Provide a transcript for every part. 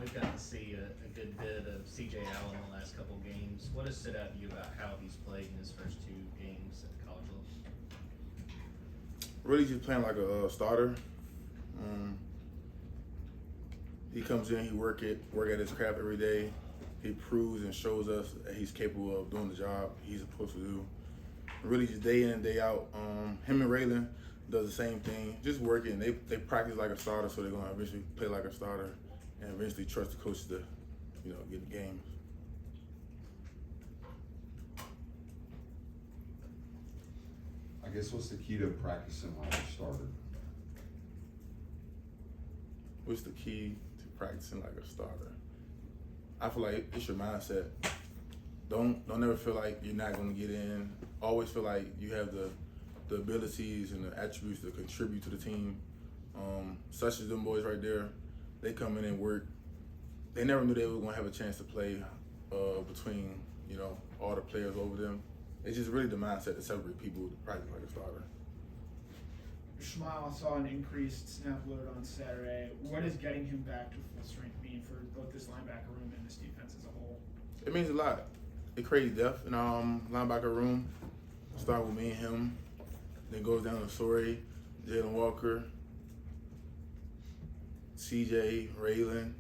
we've gotten to see a good bit of C.J. Allen the last couple games. What has stood out to you about how he's played in his first two games at the college level? Really just playing like a starter. He comes in, he work at his craft every day. He proves and shows us that he's capable of doing the job he's supposed to do. Really just day in and day out. Him and Raylan does the same thing, just working. They practice like a starter, so they're gonna eventually play like a starter and eventually trust the coach to, get the games. I guess what's the key to practicing like a starter? What's the key to practicing like a starter? I feel like it's your mindset. Don't ever feel like you're not gonna get in. Always feel like you have the abilities and the attributes to contribute to the team. Such as them boys right there, they come in and work. They never knew they were gonna have a chance to play between all the players over them. It's just really the mindset to separate people to practice like a starter. Shmuel saw an increased snap load on Saturday. What does getting him back to full strength mean for both this linebacker room and this defense as a whole? It means a lot. It creates depth in our linebacker room. Start with me and him, then goes down to Sori, Jalen Walker, CJ, Raylan,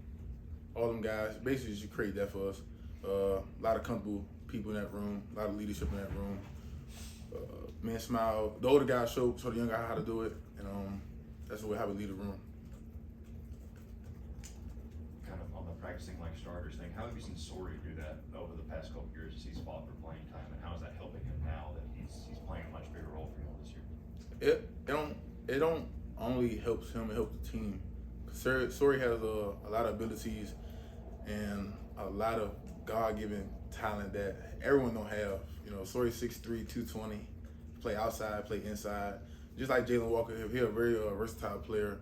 all them guys. Basically, just create depth for us. A lot of comfortable people in that room, a lot of leadership in that room. Me and Smile, the older guys show the young guy how to do it, and that's the way how we lead the room. Kind of on the practicing like starters thing, how have you seen Sori do that over the past couple years as he's fought for playing time, and how is that helping him now that he's playing a much bigger role for you all this year? It don't only helps him, it helps the team. Sori has a lot of abilities and a lot of God-given talent that everyone don't have. Sori's 6'3", 220, play outside, play inside. Just like Jalen Walker, he's a very versatile player.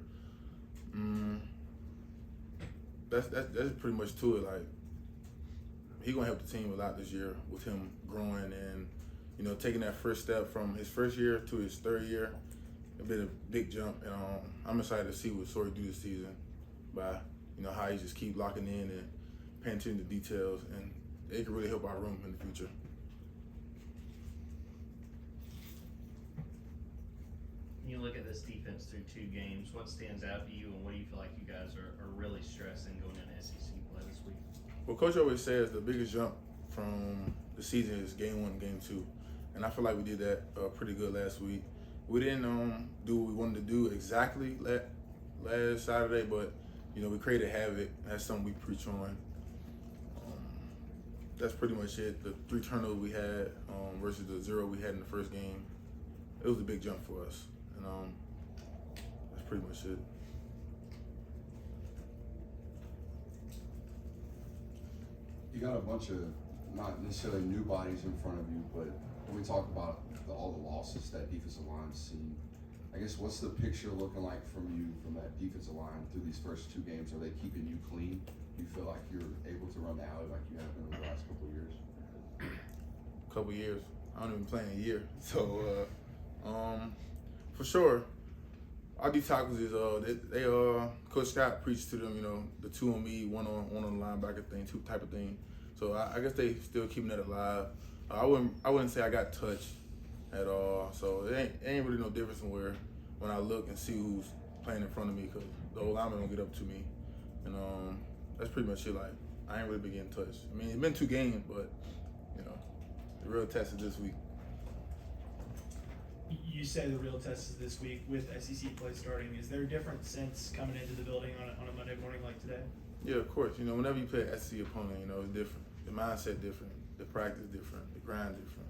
That's pretty much to it. Like, he gonna help the team a lot this year with him growing and taking that first step from his first year to his third year. It's been a big jump, and I'm excited to see what Sori do this season by how he just keep locking in and paying attention to details, and it can really help our room in the future. You look at this defense through two games. What stands out to you, and what do you feel like you guys are really stressing going into SEC play this week? Well, Coach always says the biggest jump from the season is game 1 and game 2. And I feel like we did that pretty good last week. We didn't do what we wanted to do exactly last Saturday, but, we created havoc. That's something we preach on. That's pretty much it. The 3 turnovers we had versus the 0 we had in the first game, it was a big jump for us. And that's pretty much it. You got a bunch of not necessarily new bodies in front of you, but when we talk about all the losses that defensive line's seen, I guess what's the picture looking like from you from that defensive line through these first 2 games? Are they keeping you clean? Do you feel like you're able to run the alley like you have been in the last couple of years? Couple years. I don't even play in a year. So, for sure, our D tackles is they Coach Scott preached to them, the 2 on me, one on the linebacker thing, 2 type of thing. So I guess they still keeping that alive. I wouldn't say I got touched at all. So it ain't really no difference from when I look and see who's playing in front of me, because the old lineman don't get up to me, and that's pretty much it. Like, I ain't really been getting touched. I mean, it's been 2 games, but the real test is this week. You say the real test is this week with SEC play starting. Is there a different sense coming into the building on a Monday morning like today? Yeah, of course. Whenever you play an SEC opponent, it's different. The mindset different. The practice different. The grind different.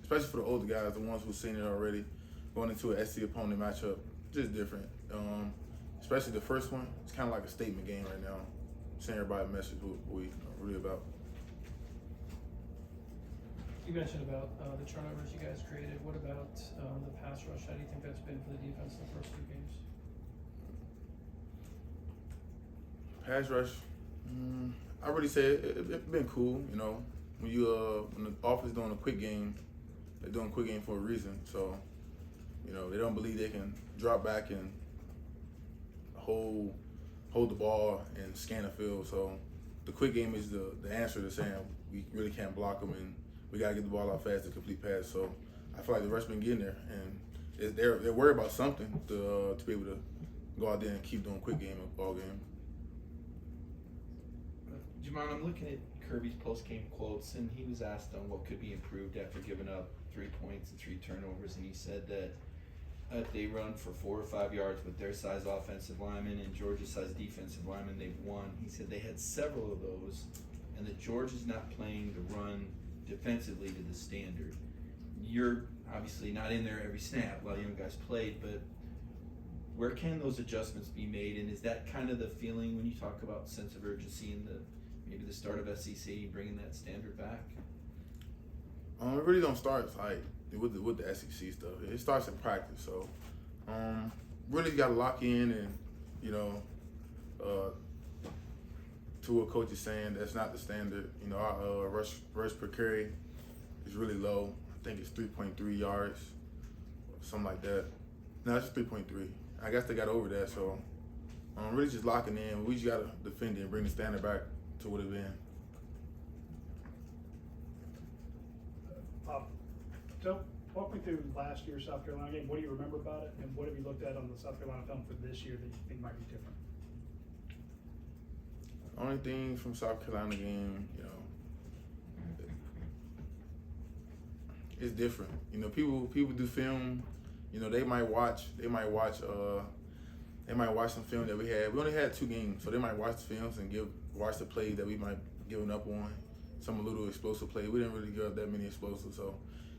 Especially for the older guys, the ones who've seen it already, going into an SEC opponent matchup, just different. Especially the first one, it's kind of like a statement game right now. Sending everybody a message what we really about. You mentioned about the turnovers you guys created. What about the pass rush? How do you think that's been for the defense in the first 2 games? Pass rush, I really say it's been cool. When the offense doing a quick game, they're doing a quick game for a reason. So, they don't believe they can drop back and hold hold the ball and scan the field. So the quick game is the answer to saying we really can't block them and we got to get the ball out fast to complete pass. So I feel like the rushman getting there, and they're worried about something to be able to go out there and keep doing quick game or ball game. Jamon, I'm looking at Kirby's post-game quotes, and he was asked on what could be improved after giving up 3 points and 3 turnovers, and he said that if they run for 4 or 5 yards with their size offensive linemen and Georgia's size defensive linemen, they've won. He said they had several of those, and that Georgia's not playing the run defensively to the standard. You're obviously not in there every snap. A lot of young guys played, but where can those adjustments be made? And is that kind of the feeling when you talk about sense of urgency and maybe the start of SEC bringing that standard back? It really don't start like with the SEC stuff. It starts in practice. So really got to lock in and to what coach is saying, that's not the standard. Our rush per carry is really low. I think it's 3.3 yards, something like that. No, it's 3.3. I guess they got over that. So really just locking in. We just got to defend it and bring the standard back to what it's been. So walk me through last year's South Carolina game. What do you remember about it, and what have you looked at on the South Carolina film for this year that you think might be different? Only thing from South Carolina game, it's different. People do film. They might watch some film that we had. We only had 2 games, so they might watch the films and watch the plays that we might given up on. Some little explosive play. We didn't really give up that many explosives. So,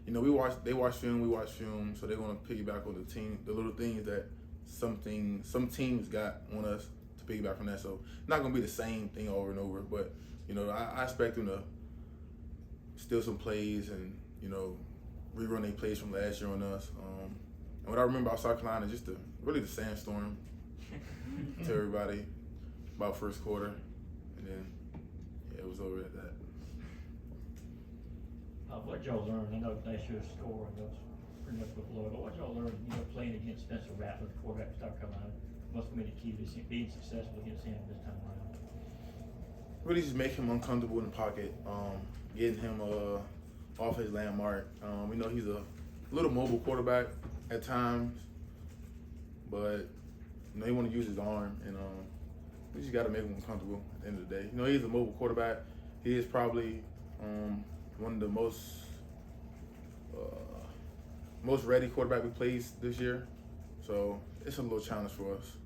they watch film, we watch film. So they're gonna piggyback on the little things that some teams got on us to piggyback on that. So not gonna be the same thing over and over. But I expect them to steal some plays and rerun their plays from last year on us. And what I remember about South Carolina, just really the sandstorm to everybody about first quarter, and then it was over at that. What y'all learned? I know last year's score was pretty much below, but what y'all learned? Playing against Spencer Rattler, the quarterback for South Carolina, must have been a key to being successful against him this time around. Really, just make him uncomfortable in the pocket, getting him off his landmark. We know he's a little mobile quarterback at times, but he want to use his arm, and we just got to make him uncomfortable at the end of the day. He's a mobile quarterback. He is probably one of the most ready quarterback we played this year, so it's a little challenge for us.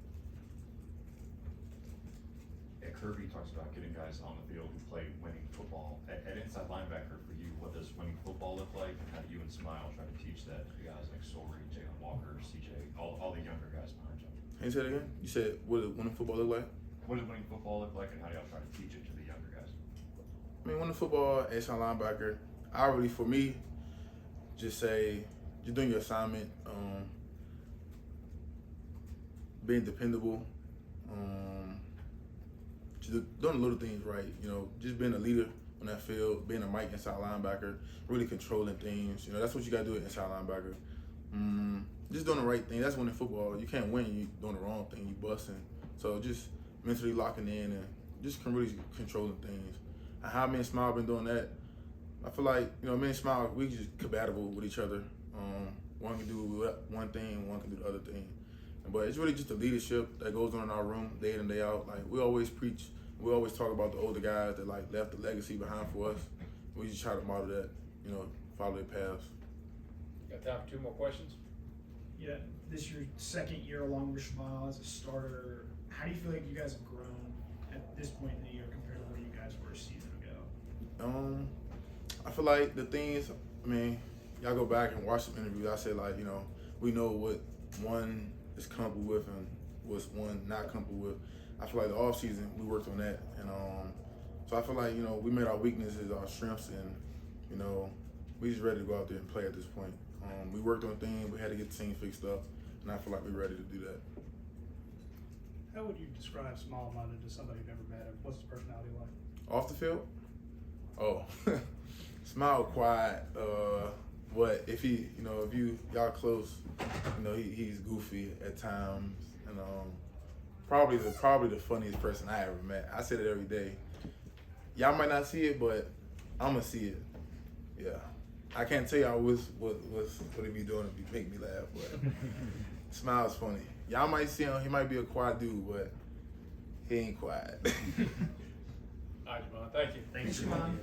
Yeah, Kirby talks about getting guys on the field who play winning football. At inside linebacker for you, what does winning football look like, and how do you and Smile try to teach that to guys like Sorey, Jalen Walker, CJ, all the younger guys behind you? Can you say it again? You said, what does winning football look like? What does winning football look like, and how do y'all try to teach it to the younger guys? Winning football, inside linebacker, for me, just say, just doing your assignment, being dependable, just doing the little things right, just being a leader on that field, being a mic inside linebacker, really controlling things, that's what you gotta do at inside linebacker. Just doing the right thing. That's winning football. You can't win, you doing the wrong thing, you busting. So just mentally locking in and just really controlling things. And how me and Smile been doing that, I feel like, me and Smile, we just compatible with each other. One can do one thing, one can do the other thing. But it's really just the leadership that goes on in our room day in and day out. Like, we always preach, we always talk about the older guys that left the legacy behind for us. We just try to model that, follow their paths. Got time for 2 more questions? Yeah, this your second year along with Smile as a starter. How do you feel like you guys have grown at this point in the year compared to where you guys were a season ago? I feel like the things, y'all go back and watch some interviews. I said, we know what one is comfortable with and what's one not comfortable with. I feel like the off season we worked on that, and so I feel like we made our weaknesses our strengths, and we just ready to go out there and play at this point. We worked on things. We had to get the team fixed up, and I feel like we're ready to do that. How would you describe small-minded to somebody who've never met him? What's his personality like? Off the field? Oh, Smile quiet. What if he, if y'all close, he's goofy at times, and probably the funniest person I ever met. I say it every day. Y'all might not see it, but I'ma see it. Yeah, I can't tell y'all what he be doing to make me laugh, but smile's funny. Y'all might see him. He might be a quiet dude, but he ain't quiet. All right, Jamon, thank you. Thanks, Jamon. Jamon.